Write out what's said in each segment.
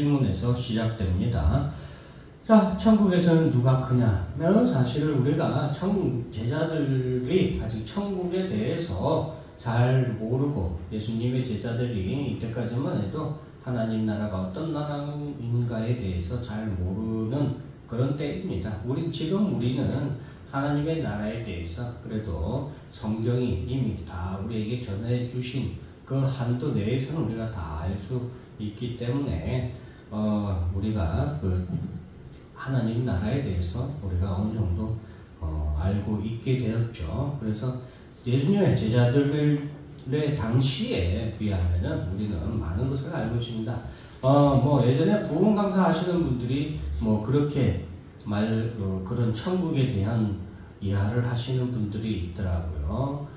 질문에서 시작됩니다. 자, 천국에서는 누가 크냐? 사실은 우리가 제자들이 아직 천국에 대해서 잘 모르고 예수님의 제자들이 이때까지만 해도 하나님 나라가 어떤 나라인가에 대해서 잘 모르는 그런 때입니다. 우리는 하나님의 나라에 대해서 그래도 성경이 이미 다 우리에게 전해 주신 그 한도 내에서는 우리가 다 알 수 있기 때문에 우리가 그 하나님 나라에 대해서 우리가 어느 정도 알고 있게 되었죠. 그래서 예수님의 제자들의 당시에 비하면은 우리는 많은 것을 알고 있습니다. 예전에 부흥 강사 하시는 분들이 그렇게 그런 천국에 대한 이해를 하시는 분들이 있더라고요.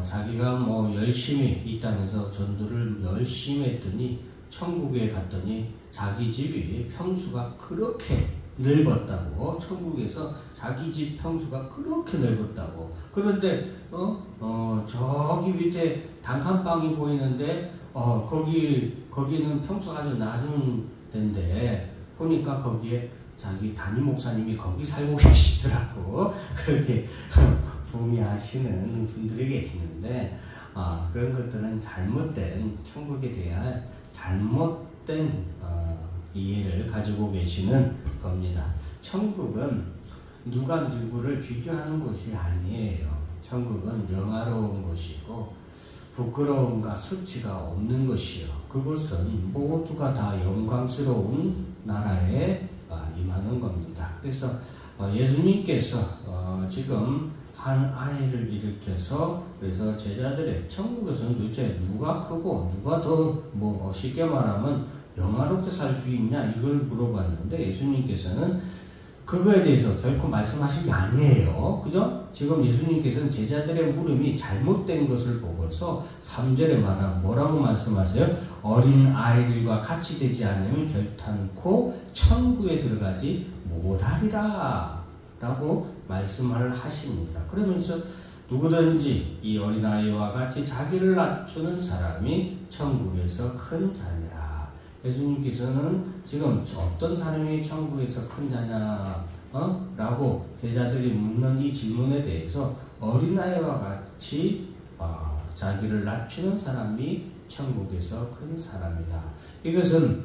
자기가 열심히 이 땅에서 전도를 열심히 했더니 천국에 갔더니 자기 집이 평수가 그렇게 넓었다고, 천국에서 자기 집 평수가 그렇게 넓었다고. 그런데 저기 밑에 단칸방이 보이는데 거기는 평수가 아주 낮은 데인데 보니까 거기에 자기 담임 목사님이 거기 살고 계시더라고. 그렇게 부미하시는 분들이 계시는데 그런 것들은 잘못된 천국에 대한 잘못된 이해를 가지고 계시는 겁니다. 천국은 누가 누구를 비교하는 곳이 아니에요. 천국은 영화로운 곳이고 부끄러움과 수치가 없는 것이요. 그것은 모두가 다 영광스러운 나라에 임하는 겁니다. 그래서 예수님께서 지금 한 아이를 일으켜서 그래서 제자들의 천국에서는 도대체 누가 크고 누가 더 쉽게 말하면 영화롭게 살 수 있냐 이걸 물어봤는데 예수님께서는 그거에 대해서 결코 말씀하신 게 아니에요. 그죠? 지금 예수님께서는 제자들의 물음이 잘못된 것을 보고서 3절에 말하면 뭐라고 말씀하세요? 어린 아이들과 같이 되지 않으면 결탄코 천국에 들어가지 못하리라 라고 말씀을 하십니다. 그러면서 누구든지 이 어린아이와 같이 자기를 낮추는 사람이 천국에서 큰 자니라. 예수님께서는 지금 어떤 사람이 천국에서 큰 자냐 라고 제자들이 묻는 이 질문에 대해서 어린아이와 같이 자기를 낮추는 사람이 천국에서 큰 사람이다. 이것은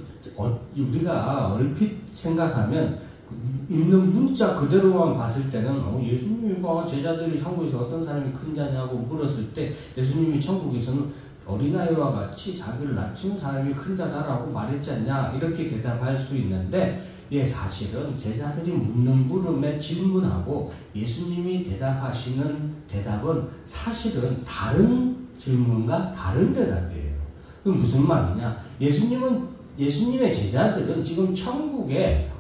우리가 얼핏 생각하면 있는 문자 그대로만 봤을 때는 예수님이 제자들이 천국에서 어떤 사람이 큰 자냐고 물었을 때 예수님이 천국에서는 어린아이와 같이 자기를 낮추는 사람이 큰 자다라고 말했지 않냐 이렇게 대답할 수 있는데 사실은 제자들이 묻는 물음에 질문하고 예수님이 대답하시는 대답은 사실은 다른 질문과 다른 대답이에요. 그럼 무슨 말이냐? 예수님의 제자들은 지금 천국에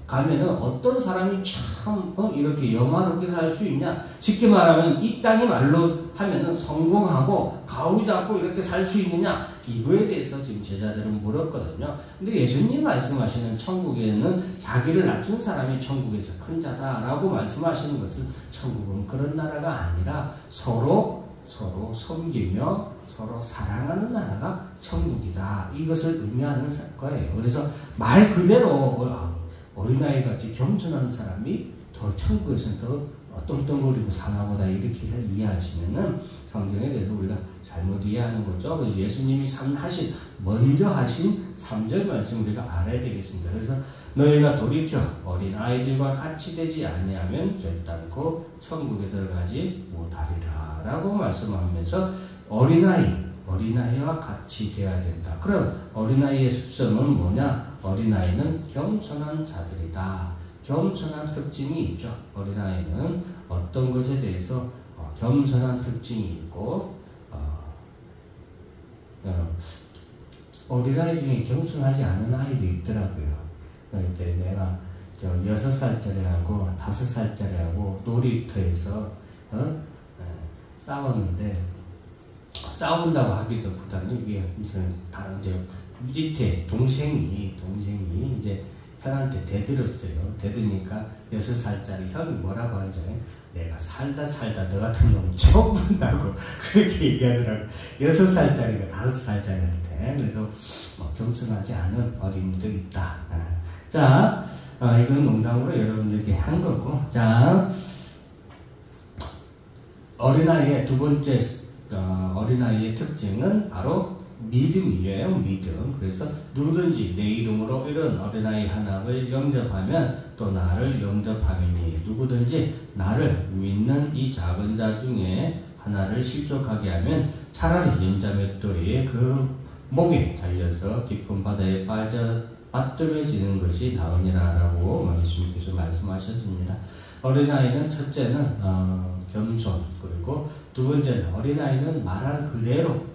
가면은 어떤 사람이 참 이렇게 영화롭게 살 수 있냐? 쉽게 말하면 이 땅의 말로 하면은 성공하고 가위 잡고 이렇게 살 수 있느냐? 이거에 대해서 지금 제자들은 물었거든요. 근데 예수님 말씀하시는 천국에는 자기를 낮춘 사람이 천국에서 큰 자다라고 말씀하시는 것은 천국은 그런 나라가 아니라 서로 섬기며 서로 사랑하는 나라가 천국이다. 이것을 의미하는 거예요. 그래서 말 그대로 어린아이같이 겸손한 사람이 더 천국에서는 더 떵떵거리고 사나보다 이렇게 이해하시면은 성경에 대해서 우리가 잘못 이해하는 거죠. 예수님이 먼저 하신 3절 말씀 우리가 알아야 되겠습니다. 그래서 너희가 돌이켜 어린아이들과 같이 되지 아니하면 결단코 천국에 들어가지 못하리라 라고 말씀하면서 어린아이와 같이 되어야 된다. 그럼 어린아이의 습성은 뭐냐? 어린아이는 겸손한 자들이다. 겸손한 특징이 있죠. 어린아이는 어떤 것에 대해서 겸손한 특징이 있고 어린아이 중에 겸손하지 않은 아이도 있더라고요. 이제 내가 6살짜리하고 5살짜리하고 놀이터에서 싸웠는데 싸운다고 하기도 보다는 이게 무슨 이제 밑에 동생이 이제 형한테 대들었어요. 대드니까 6살짜리 형이 뭐라고 하는지 내가 살다 너 같은 놈 처음 본다고 그렇게 얘기하더라고. 6살짜리가 5살짜리한테. 그래서 뭐 겸손하지 않은 어린이도 있다. 자, 이건 농담으로 여러분들께 한 거고. 자, 어린아이의 두 번째 어린아이의 특징은 바로 믿음이에요. 믿음. 그래서 누구든지 내 이름으로 이런 어린아이 하나를 영접하면 또 나를 영접함이니 누구든지 나를 믿는 이 작은 자 중에 하나를 실족하게 하면 차라리 연자맷돌이 그 목에 달려서 깊은 바다에 빠뜨려지는 것이 나으니라 라고 예수님께서 말씀하셨습니다. 어린아이는 첫째는 겸손, 그리고 두 번째는 어린아이는 말한 그대로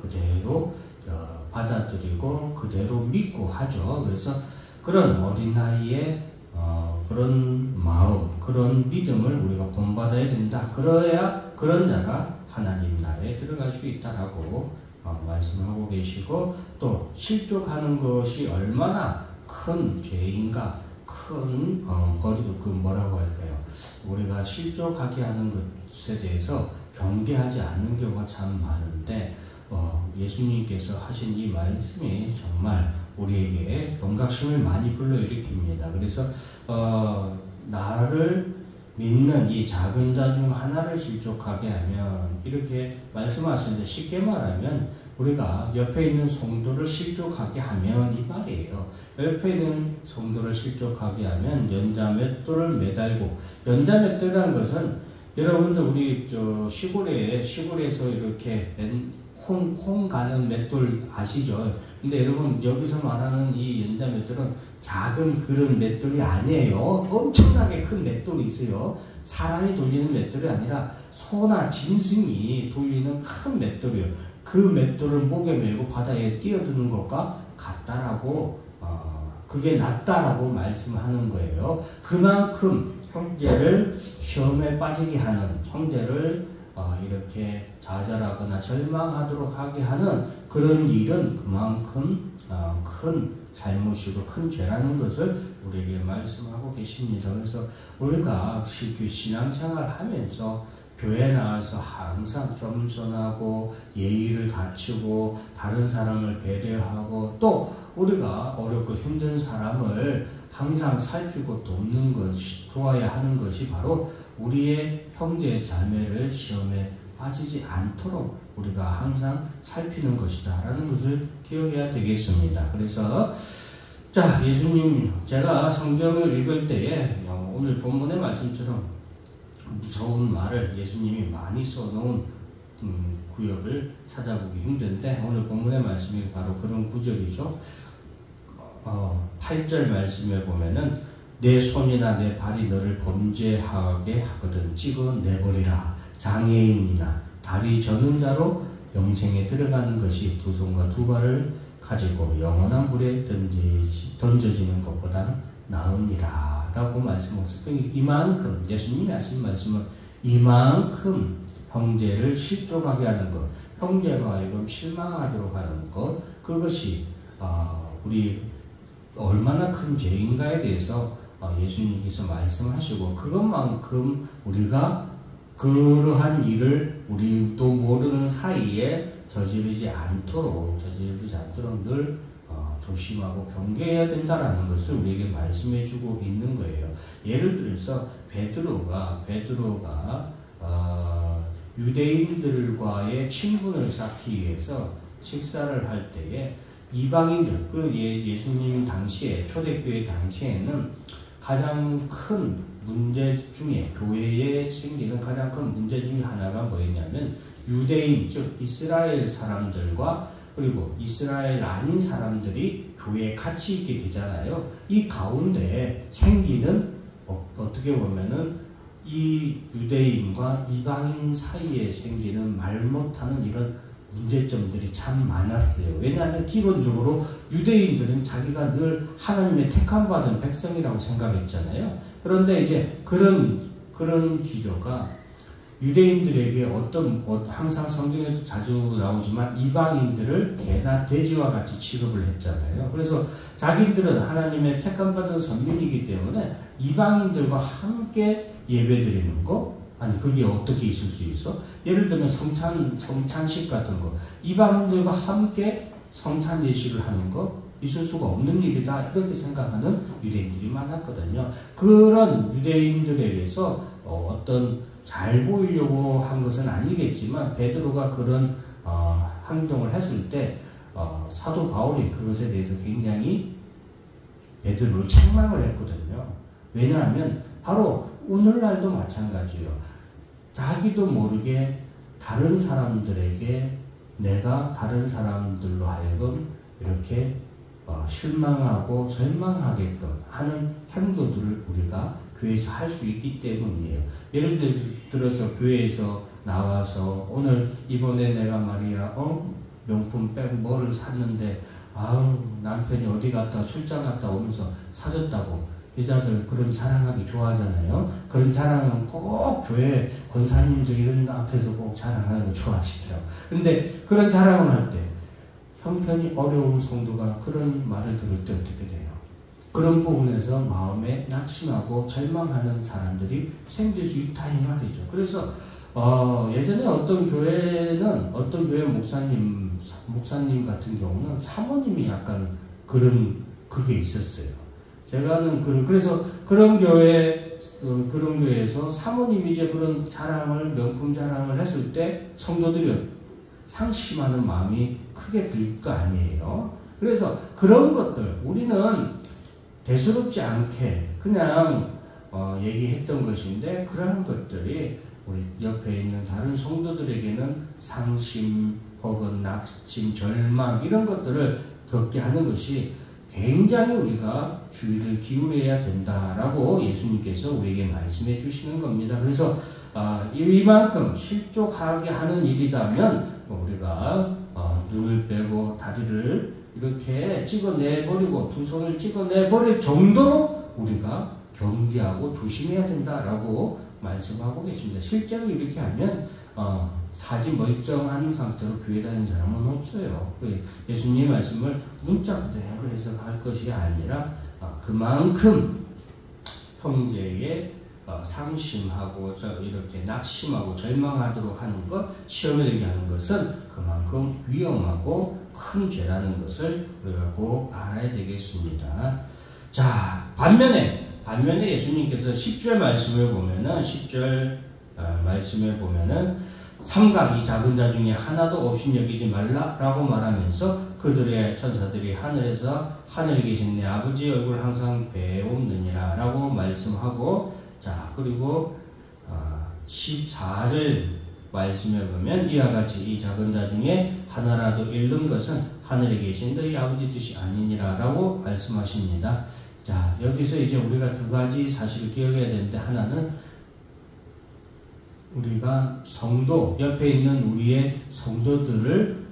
받아들이고 그대로 믿고 하죠. 그래서 그런 어린아이의 그런 마음, 그런 믿음을 우리가 본받아야 된다. 그래야 그런 자가 하나님 나라에 들어갈 수 있다라고 말씀하고 계시고, 또 실족하는 것이 얼마나 큰 죄인가, 큰 뭐라고 할까요? 우리가 실족하게 하는 것에 대해서 경계하지 않는 경우가 참 많은데 예수님께서 하신 이 말씀이 정말 우리에게 경각심을 많이 불러일으킵니다. 그래서 나를 믿는 이 작은 자 중 하나를 실족하게 하면, 이렇게 말씀하시는데 쉽게 말하면 우리가 옆에 있는 성도를 실족하게 하면 이 말이에요. 옆에 있는 성도를 실족하게 하면 연자맷돌을 매달고, 연자맷돌이라는 것은 여러분들 우리 시골에서 이렇게 콩 가는 맷돌 아시죠? 근데 여러분 여기서 말하는 이 연자맷돌은 작은 그런 맷돌이 아니에요. 엄청나게 큰 맷돌이 있어요. 사람이 돌리는 맷돌이 아니라 소나 짐승이 돌리는 큰 맷돌이에요. 그 맷돌을 목에 메고 바다에 뛰어드는 것과 같다라고 그게 낫다라고 말씀하는 거예요. 그만큼 형제를 시험에 빠지게 하는, 형제를 이렇게 좌절하거나 절망하도록 하게 하는 그런 일은 그만큼 큰 잘못이고 큰 죄라는 것을 우리에게 말씀하고 계십니다. 그래서 우리가 신앙생활 하면서 교회 나와서 항상 겸손하고 예의를 갖추고 다른 사람을 배려하고, 또 우리가 어렵고 힘든 사람을 항상 살피고 돕는 것이, 도와야 하는 것이 바로 우리의 형제 자매를 시험에 빠지지 않도록 우리가 항상 살피는 것이다 라는 것을 기억해야 되겠습니다. 그래서 자, 예수님, 제가 성경을 읽을 때에 오늘 본문의 말씀처럼 무서운 말을 예수님이 많이 써놓은 구역을 찾아보기 힘든데, 오늘 본문의 말씀이 바로 그런 구절이죠. 8절 말씀에 보면은 내 손이나 내 발이 너를 범죄하게 하거든 찍어내버리라. 장애인이나 다리 저는 자로 영생에 들어가는 것이 두 손과 두 발을 가지고 영원한 불에 던져지는 것보다 나으니라 라고 말씀하셨고, 이만큼 예수님이 하신 말씀은 이만큼 형제를 실족하게 하는 것, 형제로 하여금 실망하도록 하는 것, 그것이 우리 얼마나 큰 죄인가에 대해서 예수님께서 말씀하시고, 그것만큼 우리가 그러한 일을 우리도 모르는 사이에 저지르지 않도록 늘 조심하고 경계해야 된다라는 것을 우리에게 말씀해주고 있는 거예요. 예를 들어서 베드로가 유대인들과의 친분을 쌓기 위해서 식사를 할 때에 이방인들, 예수님 당시에, 초대교회 당시에는 가장 큰 문제 중에, 교회에 생기는 가장 큰 문제 중에 하나가 뭐였냐면, 유대인, 즉 이스라엘 사람들과 그리고 이스라엘 아닌 사람들이 교회에 같이 있게 되잖아요. 이 가운데 생기는 어떻게 보면은 이 유대인과 이방인 사이에 생기는 말 못하는 이런 문제점들이 참 많았어요. 왜냐하면 기본적으로 유대인들은 자기가 늘 하나님의 택함받은 백성이라고 생각했잖아요. 그런데 이제 그런 기조가 유대인들에게 항상 성경에도 자주 나오지만 이방인들을 개나 돼지와 같이 취급을 했잖아요. 그래서 자기들은 하나님의 택함받은 선민이기 때문에 이방인들과 함께 예배드리는 거, 아니 그게 어떻게 있을 수 있어? 예를 들면 성찬식 같은 거, 이방인들과 함께 성찬 예식을 하는 거 있을 수가 없는 일이다, 이렇게 생각하는 유대인들이 많았거든요. 그런 유대인들에게서 어떤 잘 보이려고 한 것은 아니겠지만 베드로가 그런 행동을 했을 때 사도 바울이 그것에 대해서 굉장히 베드로를 책망을 했거든요. 왜냐하면 바로 오늘날도 마찬가지예요. 자기도 모르게 다른 사람들에게 내가 다른 사람들로 하여금 이렇게 실망하고 절망하게끔 하는 행동들을 우리가 교회에서 할 수 있기 때문이에요. 예를 들어서 교회에서 나와서 오늘 이번에 내가 말이야 명품 백 뭐를 샀는데 남편이 어디 갔다 출장 갔다 오면서 사줬다고 여자들 그런 자랑하기 좋아하잖아요. 그런 자랑은 꼭 교회 권사님들 이런 앞에서 꼭 자랑하는 거 좋아하시더라고요. 근데 그런 자랑을 할 때 형편이 어려운 성도가 그런 말을 들을 때 어떻게 돼요? 그런 부분에서 마음에 낙심하고 절망하는 사람들이 생길 수 있다 이 말이죠. 그래서 예전에 어떤 교회 목사님 같은 경우는 사모님이 약간 그게 있었어요. 제가는 그래서 그런 교회에서 사모님이 이제 그런 명품 자랑을 했을 때 성도들이 상심하는 마음이 크게 들 거 아니에요. 그래서 그런 것들 우리는 대수롭지 않게 그냥 얘기했던 것인데, 그런 것들이 우리 옆에 있는 다른 성도들에게는 상심 혹은 낙심, 절망 이런 것들을 겪게 하는 것이 굉장히 우리가 주의를 기울여야 된다라고 예수님께서 우리에게 말씀해 주시는 겁니다. 그래서 이만큼 실족하게 하는 일이라면 우리가 눈을 빼고 다리를 이렇게 찍어내버리고 두 손을 찍어내버릴 정도로 우리가 경계하고 조심해야 된다라고 말씀하고 계십니다. 실제로 이렇게 하면 사지 멀쩡한 상태로 교회 다니는 사람은 없어요. 예수님의 말씀을 문자 그대로 해석할 것이 아니라 그만큼 형제의 상심하고 이렇게 낙심하고 절망하도록 하는 것, 시험을 들게 하는 것은 그만큼 위험하고 큰 죄라는 것을 우리가 꼭 알아야 되겠습니다. 자, 반면에 예수님께서 10절 말씀을 보면은 삼가 이 작은 자 중에 하나도 없인 여기지 말라라고 말하면서 그들의 천사들이 하늘에 계신 내 아버지의 얼굴 항상 배옵느니라 라고 말씀하고, 자 그리고 14절 말씀에 보면 이와 같이 이 작은 자 중에 하나라도 잃는 것은 하늘에 계신 너희 아버지 뜻이 아니니라 라고 말씀하십니다. 자, 여기서 이제 우리가 두 가지 사실을 기억해야 되는데, 하나는 우리가 옆에 있는 우리의 성도들을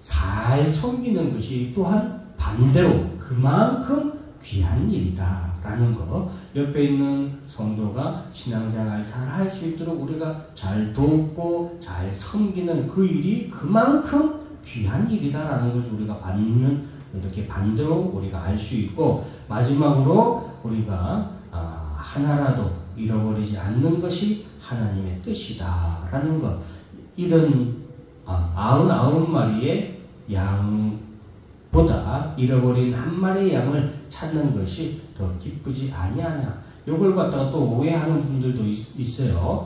잘 섬기는 것이 또한 반대로 그만큼 귀한 일이다 라는 거, 옆에 있는 성도가 신앙생활 잘 할 수 있도록 우리가 잘 돕고 잘 섬기는 그 일이 그만큼 귀한 일이다 라는 것을 우리가 이렇게 반대로 우리가 알 수 있고, 마지막으로 우리가 하나라도 잃어버리지 않는 것이 하나님의 뜻이다 라는 것, 이런 99마리의 양보다 잃어버린 한 마리의 양을 찾는 것이 더 기쁘지 아니하냐. 요걸 갖다가 또 오해하는 분들도 있어요.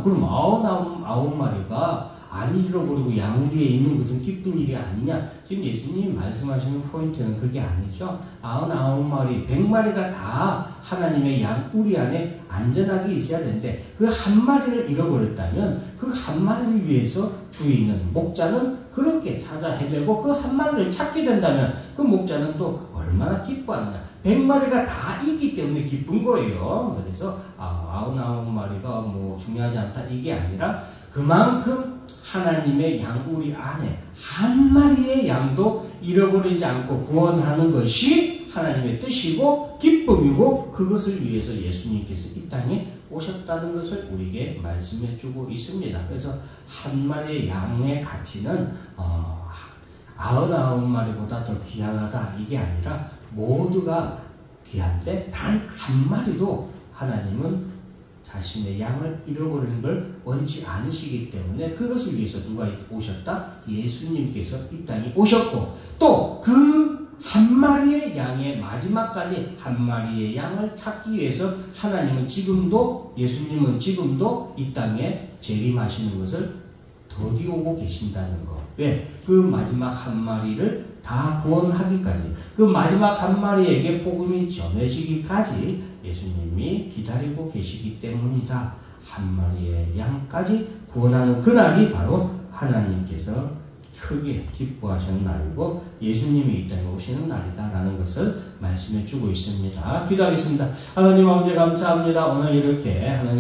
그럼 99마리가 안 잃어버리고 양 뒤에 있는 것은 기쁜 일이 아니냐. 지금 예수님이 말씀하시는 포인트는 그게 아니죠. 99마리, 100마리가 다 하나님의 양 우리 안에 안전하게 있어야 되는데, 그 한 마리를 잃어버렸다면 그 한 마리를 위해서 주위에 있는 목자는 그렇게 찾아 헤매고 그 한 마리를 찾게 된다면 그 목자는 또 얼마나 기뻐하느냐. 100마리가 다 있기 때문에 기쁜 거예요. 그래서 99마리가 뭐 중요하지 않다 이게 아니라, 그만큼 하나님의 양 우리 안에 한 마리의 양도 잃어버리지 않고 구원하는 것이 하나님의 뜻이고 기쁨이고 그것을 위해서 예수님께서 이 땅에 오셨다는 것을 우리에게 말씀해 주고 있습니다. 그래서 한 마리의 양의 가치는 99마리보다 더 귀하다 이게 아니라 모두가 귀한데 단 한 마리도 하나님은 자신의 양을 잃어버리는 걸 원치 않으시기 때문에 그것을 위해서 누가 오셨다? 예수님께서 이 땅에 오셨고 또 그 한 마리의 양의 마지막까지 한 마리의 양을 찾기 위해서 하나님은 지금도 예수님은 지금도 이 땅에 재림하시는 것을 더디 오고 계신다는 것. 왜? 그 마지막 한 마리를 다 구원하기까지 그 마지막 한 마리에게 복음이 전해지기까지 예수님이 기다리고 계시기 때문이다. 한 마리의 양까지 구원하는 그날이 바로 하나님께서 크게 기뻐하시는 날이고 예수님이 이 땅에 오시는 날이다 라는 것을 말씀해 주고 있습니다. 기도하겠습니다. 하나님 아버지 감사합니다. 오늘 이렇게 하나님